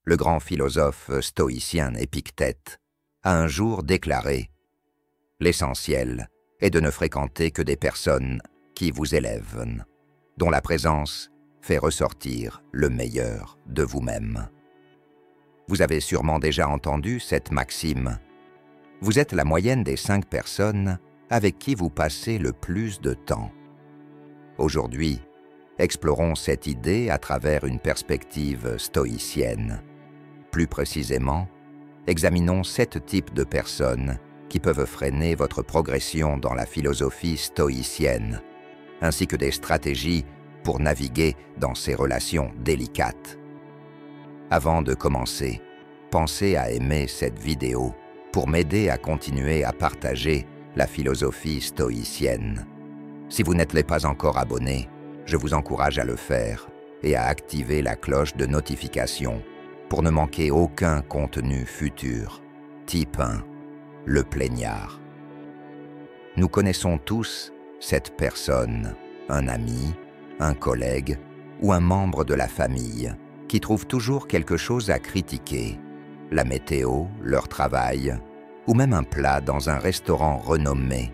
Le grand philosophe stoïcien Épictète a un jour déclaré « L'essentiel est de ne fréquenter que des personnes qui vous élèvent, dont la présence fait ressortir le meilleur de vous-même. » Vous avez sûrement déjà entendu cette maxime. Vous êtes la moyenne des 5 personnes avec qui vous passez le plus de temps. Aujourd'hui, explorons cette idée à travers une perspective stoïcienne. Plus précisément, examinons 7 types de personnes qui peuvent freiner votre progression dans la philosophie stoïcienne, ainsi que des stratégies pour naviguer dans ces relations délicates. Avant de commencer, pensez à aimer cette vidéo pour m'aider à continuer à partager la philosophie stoïcienne. Si vous n'êtes pas encore abonné, je vous encourage à le faire et à activer la cloche de notification pour ne manquer aucun contenu futur. Type 1. Le plaignard. Nous connaissons tous cette personne, un ami, un collègue ou un membre de la famille qui trouve toujours quelque chose à critiquer, la météo, leur travail, ou même un plat dans un restaurant renommé.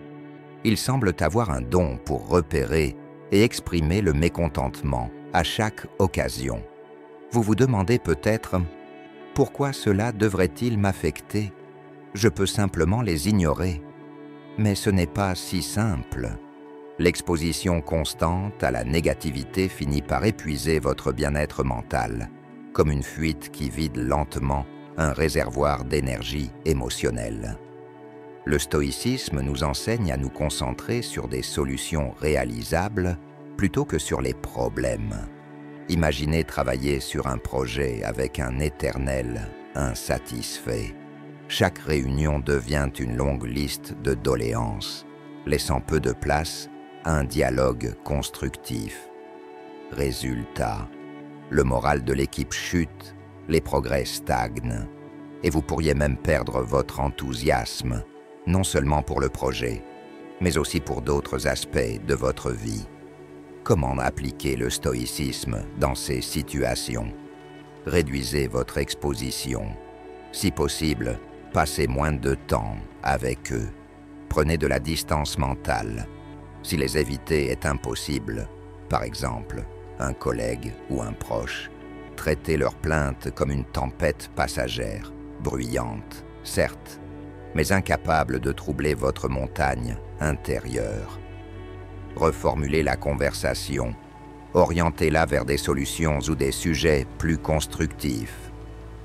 Ils semblent avoir un don pour repérer et exprimer le mécontentement à chaque occasion. Vous vous demandez peut-être « Pourquoi cela devrait-il m'affecter ? Je peux simplement les ignorer. » Mais ce n'est pas si simple. L'exposition constante à la négativité finit par épuiser votre bien-être mental, comme une fuite qui vide lentement un réservoir d'énergie émotionnelle. Le stoïcisme nous enseigne à nous concentrer sur des solutions réalisables plutôt que sur les problèmes. Imaginez travailler sur un projet avec un éternel insatisfait. Chaque réunion devient une longue liste de doléances, laissant peu de place à un dialogue constructif. Résultat, le moral de l'équipe chute, les progrès stagnent, et vous pourriez même perdre votre enthousiasme, non seulement pour le projet, mais aussi pour d'autres aspects de votre vie. Comment appliquer le stoïcisme dans ces situations? Réduisez votre exposition. Si possible, passez moins de temps avec eux. Prenez de la distance mentale. Si les éviter est impossible, par exemple, un collègue ou un proche, traitez leurs plaintes comme une tempête passagère, bruyante, certes, mais incapable de troubler votre montagne intérieure. Reformulez la conversation, orientez-la vers des solutions ou des sujets plus constructifs.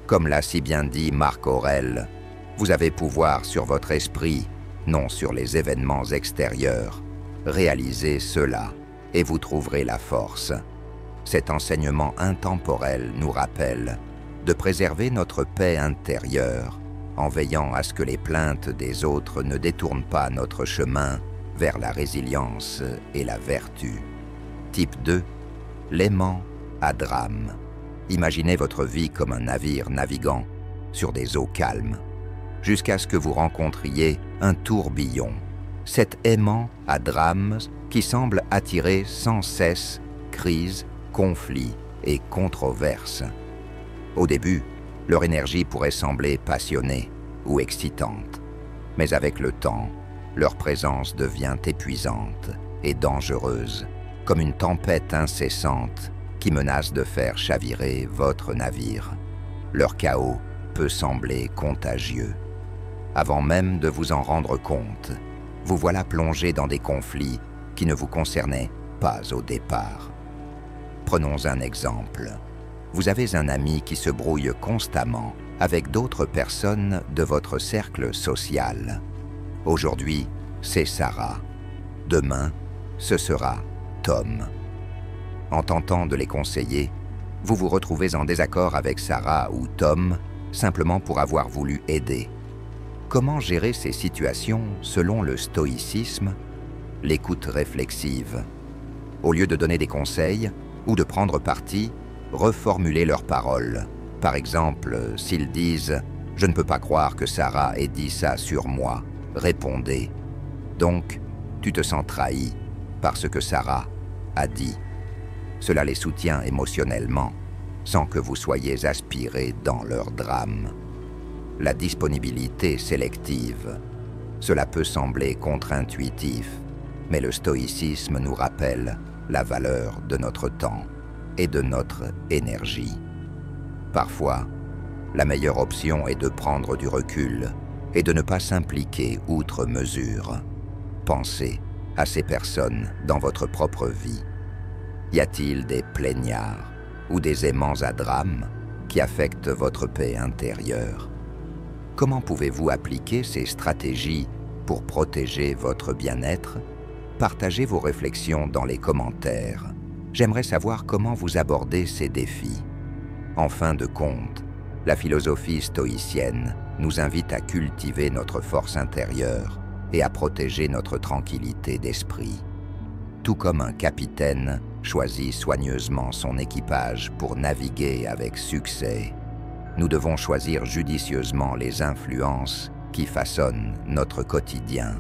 Comme l'a si bien dit Marc Aurèle, vous avez pouvoir sur votre esprit, non sur les événements extérieurs. Réalisez cela et vous trouverez la force. Cet enseignement intemporel nous rappelle de préserver notre paix intérieure en veillant à ce que les plaintes des autres ne détournent pas notre chemin vers la résilience et la vertu. Type 2. L'aimant à drame. Imaginez votre vie comme un navire naviguant sur des eaux calmes, jusqu'à ce que vous rencontriez un tourbillon, cet aimant à drame qui semble attirer sans cesse crises, conflits et controverses. Au début, leur énergie pourrait sembler passionnée ou excitante, mais avec le temps, leur présence devient épuisante et dangereuse, comme une tempête incessante qui menace de faire chavirer votre navire. Leur chaos peut sembler contagieux. Avant même de vous en rendre compte, vous voilà plongé dans des conflits qui ne vous concernaient pas au départ. Prenons un exemple. Vous avez un ami qui se brouille constamment avec d'autres personnes de votre cercle social. Aujourd'hui, c'est Sarah. Demain, ce sera Tom. En tentant de les conseiller, vous vous retrouvez en désaccord avec Sarah ou Tom simplement pour avoir voulu aider. Comment gérer ces situations selon le stoïcisme? L'écoute réflexive. Au lieu de donner des conseils ou de prendre parti, reformulez leurs paroles. Par exemple, s'ils disent « Je ne peux pas croire que Sarah ait dit ça sur moi », répondez « Donc, tu te sens trahi par ce que Sarah a dit ». Cela les soutient émotionnellement. sans que vous soyez aspiré dans leur drame. La disponibilité sélective. Cela peut sembler contre-intuitif, mais le stoïcisme nous rappelle la valeur de notre temps et de notre énergie. Parfois, la meilleure option est de prendre du recul et de ne pas s'impliquer outre mesure. Pensez à ces personnes dans votre propre vie. Y a-t-il des plaignards ou des aimants à drame qui affectent votre paix intérieure? Comment pouvez-vous appliquer ces stratégies pour protéger votre bien-être? Partagez vos réflexions dans les commentaires. J'aimerais savoir comment vous abordez ces défis. En fin de compte, la philosophie stoïcienne nous invite à cultiver notre force intérieure et à protéger notre tranquillité d'esprit. Tout comme un capitaine choisit soigneusement son équipage pour naviguer avec succès, nous devons choisir judicieusement les influences qui façonnent notre quotidien.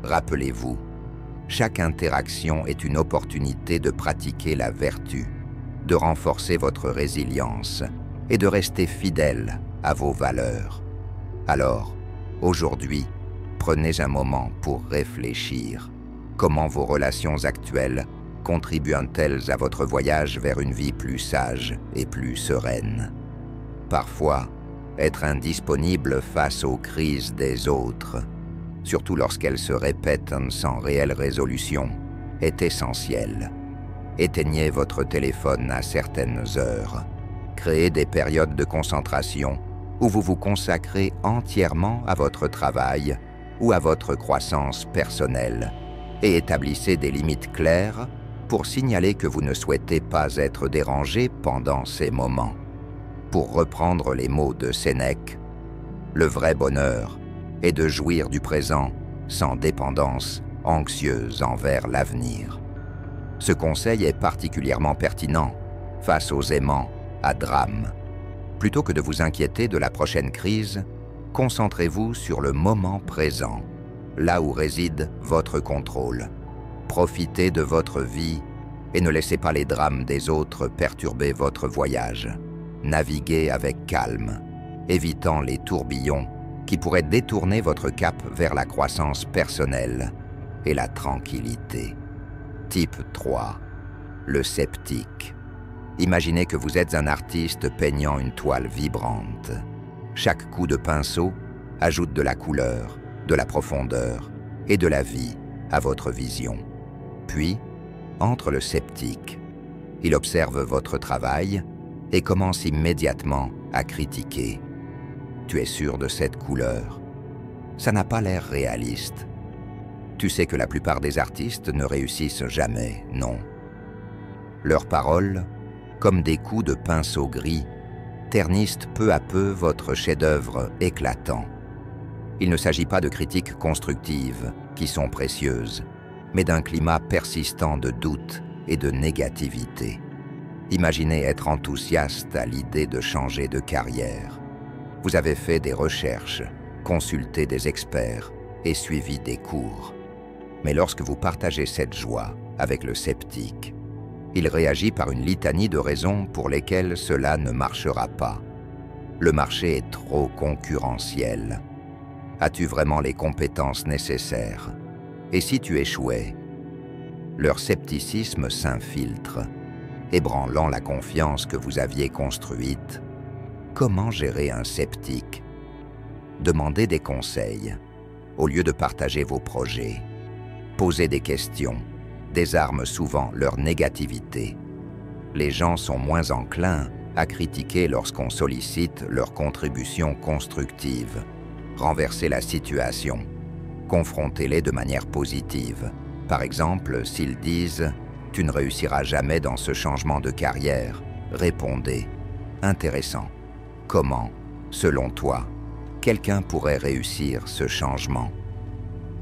Rappelez-vous, chaque interaction est une opportunité de pratiquer la vertu, de renforcer votre résilience et de rester fidèle à vos valeurs. Alors, aujourd'hui, prenez un moment pour réfléchir. Comment vos relations actuelles contribuent-elles à votre voyage vers une vie plus sage et plus sereine? Parfois, être indisponible face aux crises des autres, surtout lorsqu'elles se répètent sans réelle résolution, est essentiel. Éteignez votre téléphone à certaines heures. Créez des périodes de concentration où vous vous consacrez entièrement à votre travail ou à votre croissance personnelle et établissez des limites claires pour signaler que vous ne souhaitez pas être dérangé pendant ces moments. Pour reprendre les mots de Sénèque, le vrai bonheur est de jouir du présent sans dépendance anxieuse envers l'avenir. Ce conseil est particulièrement pertinent face aux aimants à drame. Plutôt que de vous inquiéter de la prochaine crise, concentrez-vous sur le moment présent, là où réside votre contrôle. Profitez de votre vie et ne laissez pas les drames des autres perturber votre voyage. Naviguez avec calme, évitant les tourbillons qui pourraient détourner votre cap vers la croissance personnelle et la tranquillité. Type 3. Le sceptique. Imaginez que vous êtes un artiste peignant une toile vibrante. Chaque coup de pinceau ajoute de la couleur, de la profondeur et de la vie à votre vision. Puis, entre le sceptique. Il observe votre travail et commence immédiatement à critiquer. Tu es sûr de cette couleur? Ça n'a pas l'air réaliste. Tu sais que la plupart des artistes ne réussissent jamais, non? Leurs paroles, comme des coups de pinceau gris, ternissent peu à peu votre chef-d'œuvre éclatant. Il ne s'agit pas de critiques constructives, qui sont précieuses, mais d'un climat persistant de doute et de négativité. Imaginez être enthousiaste à l'idée de changer de carrière. Vous avez fait des recherches, consulté des experts et suivi des cours. Mais lorsque vous partagez cette joie avec le sceptique, il réagit par une litanie de raisons pour lesquelles cela ne marchera pas. Le marché est trop concurrentiel. As-tu vraiment les compétences nécessaires? Et si tu échouais? Leur scepticisme s'infiltre, ébranlant la confiance que vous aviez construite. Comment gérer un sceptique? Demandez des conseils, au lieu de partager vos projets. Posez des questions, désarme souvent leur négativité. Les gens sont moins enclins à critiquer lorsqu'on sollicite leur contribution constructive. Renversez la situation. Confrontez-les de manière positive. Par exemple, s'ils disent « Tu ne réussiras jamais dans ce changement de carrière », répondez « Intéressant. Comment, selon toi, quelqu'un pourrait réussir ce changement ?»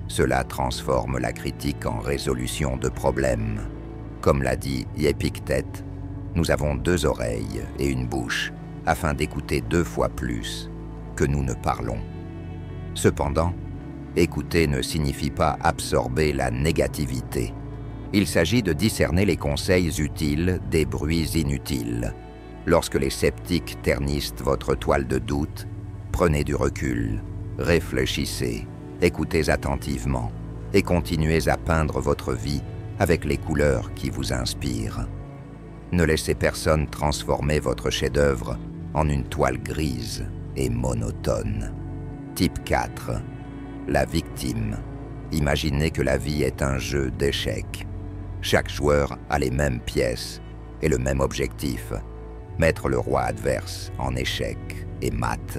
Cela transforme la critique en résolution de problèmes. Comme l'a dit Épictète, nous avons 2 oreilles et une bouche afin d'écouter 2 fois plus que nous ne parlons. Cependant, écouter ne signifie pas absorber la négativité. Il s'agit de discerner les conseils utiles des bruits inutiles. Lorsque les sceptiques ternissent votre toile de doute, prenez du recul, réfléchissez, écoutez attentivement et continuez à peindre votre vie avec les couleurs qui vous inspirent. Ne laissez personne transformer votre chef-d'œuvre en une toile grise et monotone. Type 4. La victime. Imaginez que la vie est un jeu d'échecs. Chaque joueur a les mêmes pièces et le même objectif, mettre le roi adverse en échec et mat.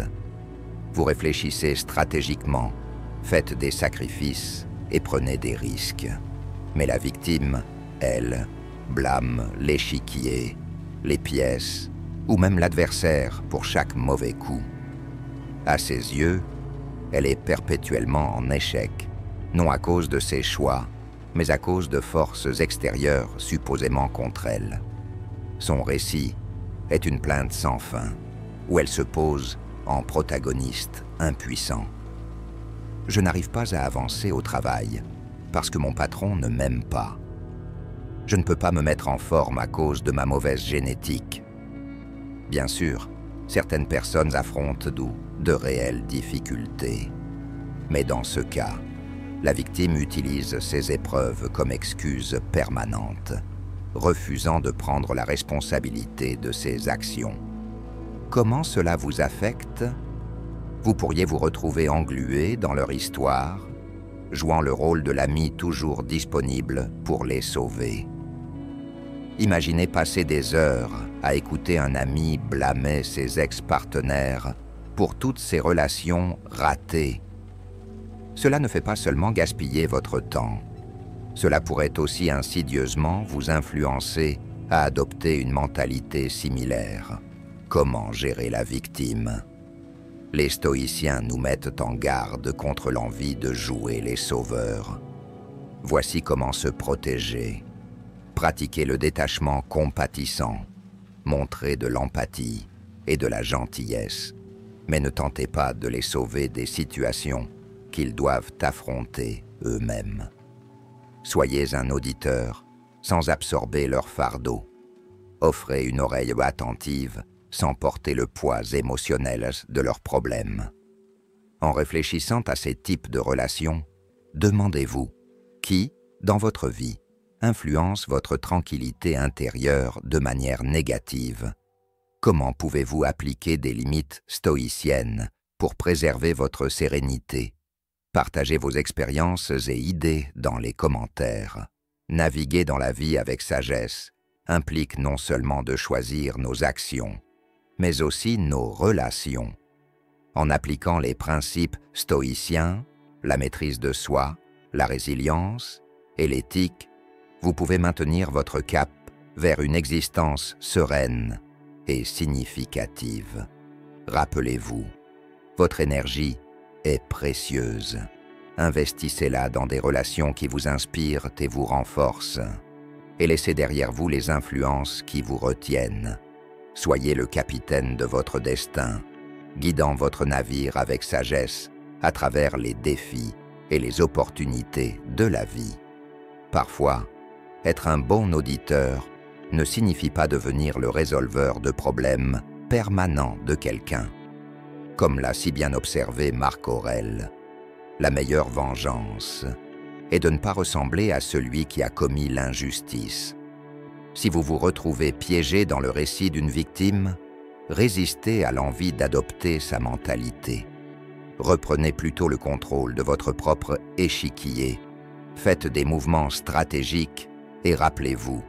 Vous réfléchissez stratégiquement, faites des sacrifices et prenez des risques. Mais la victime, elle, blâme l'échiquier, les pièces ou même l'adversaire pour chaque mauvais coup. À ses yeux, elle est perpétuellement en échec, non à cause de ses choix, mais à cause de forces extérieures supposément contre elle. Son récit est une plainte sans fin, où elle se pose en protagoniste impuissant. Je n'arrive pas à avancer au travail, parce que mon patron ne m'aime pas. Je ne peux pas me mettre en forme à cause de ma mauvaise génétique. Bien sûr, certaines personnes affrontent de réelles difficultés. Mais dans ce cas, la victime utilise ces épreuves comme excuse permanente, refusant de prendre la responsabilité de ses actions. Comment cela vous affecte? Vous pourriez vous retrouver englué dans leur histoire, jouant le rôle de l'ami toujours disponible pour les sauver. Imaginez passer des heures à écouter un ami blâmer ses ex-partenaires pour toutes ses relations ratées. Cela ne fait pas seulement gaspiller votre temps. Cela pourrait aussi insidieusement vous influencer à adopter une mentalité similaire. Comment gérer la victime? Les stoïciens nous mettent en garde contre l'envie de jouer les sauveurs. Voici comment se protéger. Pratiquez le détachement compatissant, montrez de l'empathie et de la gentillesse, mais ne tentez pas de les sauver des situations qu'ils doivent affronter eux-mêmes. Soyez un auditeur sans absorber leur fardeau. Offrez une oreille attentive sans porter le poids émotionnel de leurs problèmes. En réfléchissant à ces types de relations, demandez-vous qui, dans votre vie, influence votre tranquillité intérieure de manière négative. Comment pouvez-vous appliquer des limites stoïciennes pour préserver votre sérénité? Partagez vos expériences et idées dans les commentaires. Naviguer dans la vie avec sagesse implique non seulement de choisir nos actions, mais aussi nos relations. En appliquant les principes stoïciens, la maîtrise de soi, la résilience et l'éthique, vous pouvez maintenir votre cap vers une existence sereine et significative. Rappelez-vous, votre énergie est précieuse. Investissez-la dans des relations qui vous inspirent et vous renforcent. Et laissez derrière vous les influences qui vous retiennent. Soyez le capitaine de votre destin, guidant votre navire avec sagesse à travers les défis et les opportunités de la vie. Parfois, être un bon auditeur ne signifie pas devenir le résolveur de problèmes permanents de quelqu'un. Comme l'a si bien observé Marc Aurèle, la meilleure vengeance est de ne pas ressembler à celui qui a commis l'injustice. Si vous vous retrouvez piégé dans le récit d'une victime, résistez à l'envie d'adopter sa mentalité. Reprenez plutôt le contrôle de votre propre échiquier. Faites des mouvements stratégiques et rappelez-vous,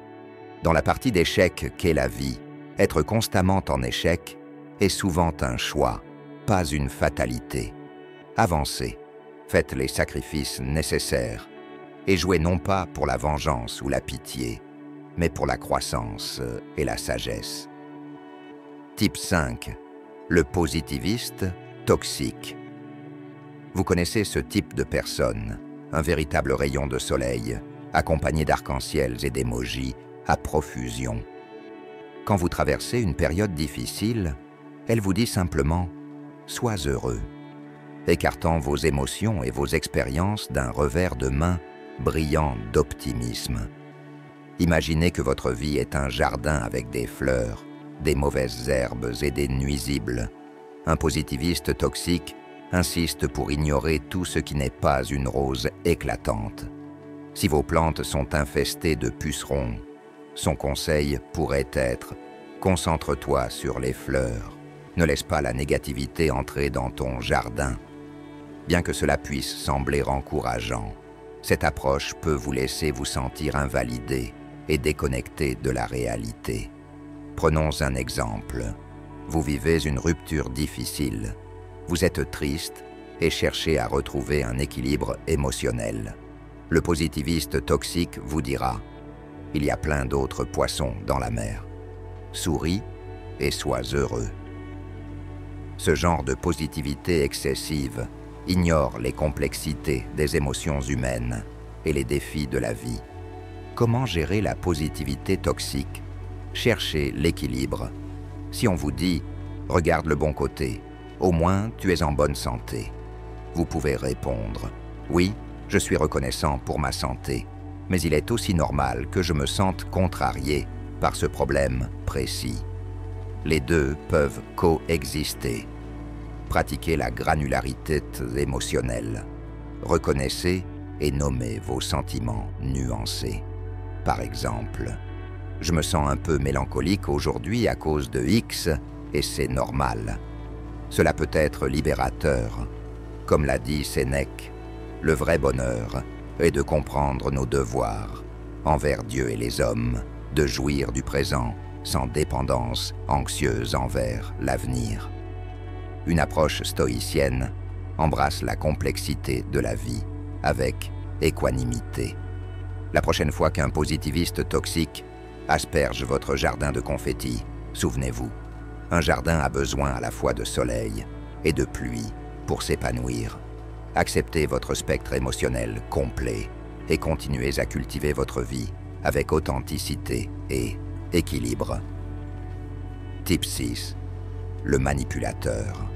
dans la partie d'échec qu'est la vie, être constamment en échec est souvent un choix, pas une fatalité. Avancez, faites les sacrifices nécessaires et jouez non pas pour la vengeance ou la pitié, mais pour la croissance et la sagesse. Type 5. Le positiviste toxique. Vous connaissez ce type de personne, un véritable rayon de soleil, accompagné d'arcs-en-ciel et d'émojis à profusion. Quand vous traversez une période difficile, elle vous dit simplement « Sois heureux », écartant vos émotions et vos expériences d'un revers de main brillant d'optimisme. Imaginez que votre vie est un jardin avec des fleurs, des mauvaises herbes et des nuisibles. Un positiviste toxique insiste pour ignorer tout ce qui n'est pas une rose éclatante. Si vos plantes sont infestées de pucerons, son conseil pourrait être « Concentre-toi sur les fleurs. Ne laisse pas la négativité entrer dans ton jardin. » Bien que cela puisse sembler encourageant, cette approche peut vous laisser vous sentir invalidé et déconnecté de la réalité. Prenons un exemple. Vous vivez une rupture difficile. Vous êtes triste et cherchez à retrouver un équilibre émotionnel. Le positiviste toxique vous dira « Il y a plein d'autres poissons dans la mer. Souris et sois heureux. » Ce genre de positivité excessive ignore les complexités des émotions humaines et les défis de la vie. Comment gérer la positivité toxique? Cherchez l'équilibre. Si on vous dit « Regarde le bon côté, au moins tu es en bonne santé », vous pouvez répondre « Oui, je suis reconnaissant pour ma santé, mais il est aussi normal que je me sente contrarié par ce problème précis. » Les deux peuvent coexister. Pratiquez la granularité émotionnelle. Reconnaissez et nommez vos sentiments nuancés. Par exemple, « Je me sens un peu mélancolique aujourd'hui à cause de X et c'est normal. » Cela peut être libérateur. Comme l'a dit Sénèque, le vrai bonheur est de comprendre nos devoirs envers Dieu et les hommes, de jouir du présent sans dépendance anxieuse envers l'avenir. Une approche stoïcienne embrasse la complexité de la vie avec équanimité. La prochaine fois qu'un positiviste toxique asperge votre jardin de confettis, souvenez-vous, un jardin a besoin à la fois de soleil et de pluie pour s'épanouir. Acceptez votre spectre émotionnel complet et continuez à cultiver votre vie avec authenticité et équilibre. Type 6. Le manipulateur.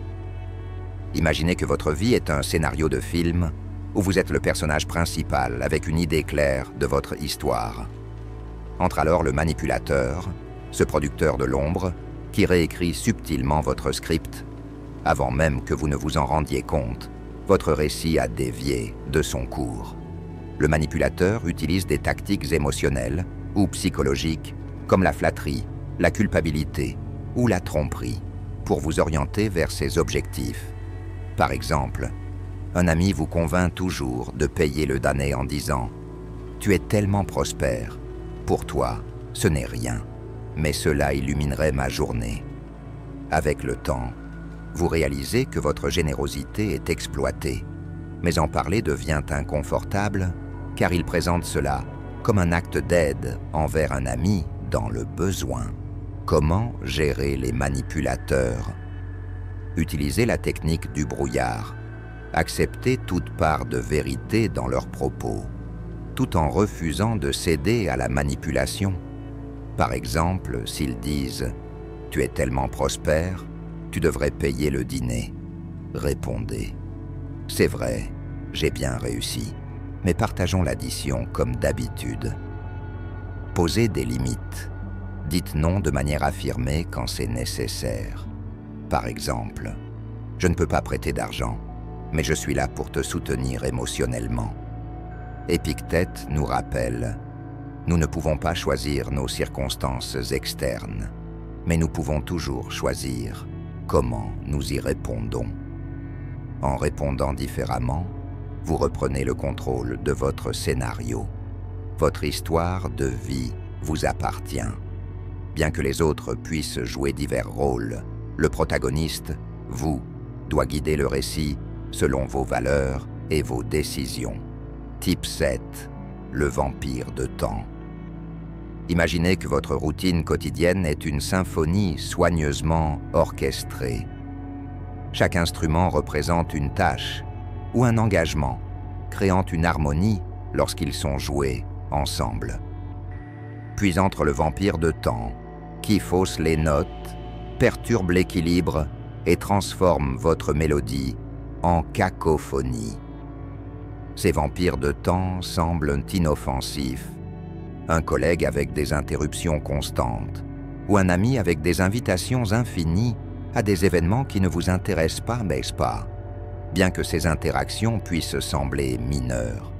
Imaginez que votre vie est un scénario de film où vous êtes le personnage principal avec une idée claire de votre histoire. Entre alors le manipulateur, ce producteur de l'ombre, qui réécrit subtilement votre script. Avant même que vous ne vous en rendiez compte, votre récit a dévié de son cours. Le manipulateur utilise des tactiques émotionnelles ou psychologiques comme la flatterie, la culpabilité ou la tromperie pour vous orienter vers ses objectifs. Par exemple, un ami vous convainc toujours de payer le damné en disant « Tu es tellement prospère, pour toi, ce n'est rien, mais cela illuminerait ma journée. » Avec le temps, vous réalisez que votre générosité est exploitée, mais en parler devient inconfortable car il présente cela comme un acte d'aide envers un ami dans le besoin. Comment gérer les manipulateurs? Utilisez la technique du brouillard. Acceptez toute part de vérité dans leurs propos, tout en refusant de céder à la manipulation. Par exemple, s'ils disent « Tu es tellement prospère, tu devrais payer le dîner », répondez « C'est vrai, j'ai bien réussi, mais partageons l'addition comme d'habitude. » Posez des limites. Dites non de manière affirmée quand c'est nécessaire. Par exemple, « Je ne peux pas prêter d'argent, mais je suis là pour te soutenir émotionnellement. » Épictète nous rappelle « Nous ne pouvons pas choisir nos circonstances externes, mais nous pouvons toujours choisir comment nous y répondons. » En répondant différemment, vous reprenez le contrôle de votre scénario. Votre histoire de vie vous appartient. Bien que les autres puissent jouer divers rôles, le protagoniste, vous, doit guider le récit selon vos valeurs et vos décisions. Type 7. Le vampire de temps. Imaginez que votre routine quotidienne est une symphonie soigneusement orchestrée. Chaque instrument représente une tâche ou un engagement, créant une harmonie lorsqu'ils sont joués ensemble. Puis entre le vampire de temps, qui fausse les notes, perturbe l'équilibre et transforme votre mélodie en cacophonie. Ces vampires de temps semblent inoffensifs, un collègue avec des interruptions constantes, ou un ami avec des invitations infinies à des événements qui ne vous intéressent pas, n'est-ce pas? Bien que ces interactions puissent sembler mineures,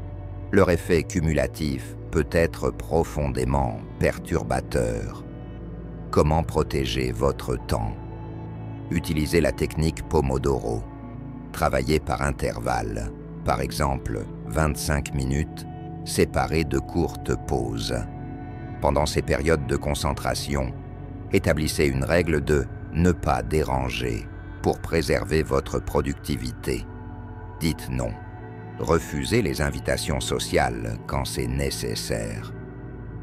leur effet cumulatif peut être profondément perturbateur. Comment protéger votre temps? Utilisez la technique Pomodoro. Travaillez par intervalles, par exemple 25 minutes, séparées de courtes pauses. Pendant ces périodes de concentration, établissez une règle de « ne pas déranger » pour préserver votre productivité. Dites non. Refusez les invitations sociales quand c'est nécessaire.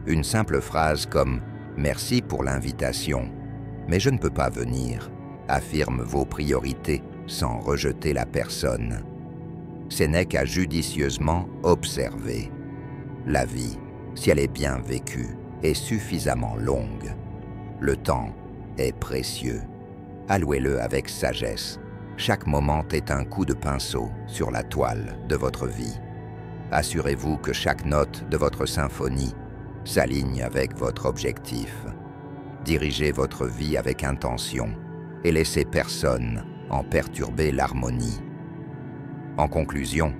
Une simple phrase comme « Merci pour l'invitation, mais je ne peux pas venir » affirme vos priorités sans rejeter la personne. Ce n'est qu'à judicieusement observer. La vie, si elle est bien vécue, est suffisamment longue. Le temps est précieux. Allouez-le avec sagesse. Chaque moment est un coup de pinceau sur la toile de votre vie. Assurez-vous que chaque note de votre symphonie s'aligne avec votre objectif. Dirigez votre vie avec intention et laissez personne en perturber l'harmonie. En conclusion,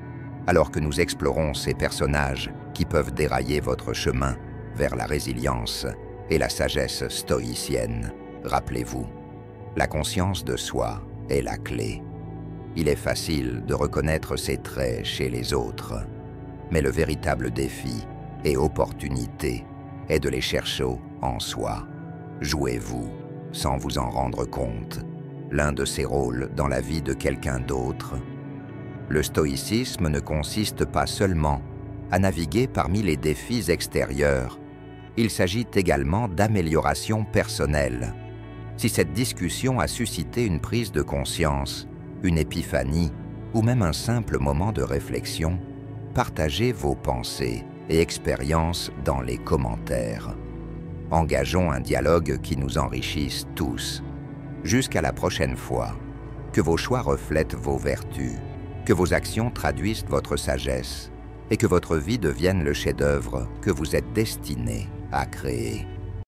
alors que nous explorons ces personnages qui peuvent dérailler votre chemin vers la résilience et la sagesse stoïcienne, rappelez-vous, la conscience de soi est la clé. Il est facile de reconnaître ces traits chez les autres, mais le véritable défi et opportunité est de les chercher en soi. Jouez-vous, sans vous en rendre compte, l'un de ces rôles dans la vie de quelqu'un d'autre. Le stoïcisme ne consiste pas seulement à naviguer parmi les défis extérieurs, il s'agit également d'amélioration personnelle. Si cette discussion a suscité une prise de conscience, une épiphanie ou même un simple moment de réflexion, partagez vos pensées et expériences dans les commentaires. Engageons un dialogue qui nous enrichisse tous. Jusqu'à la prochaine fois, que vos choix reflètent vos vertus, que vos actions traduisent votre sagesse et que votre vie devienne le chef-d'œuvre que vous êtes destiné à créer.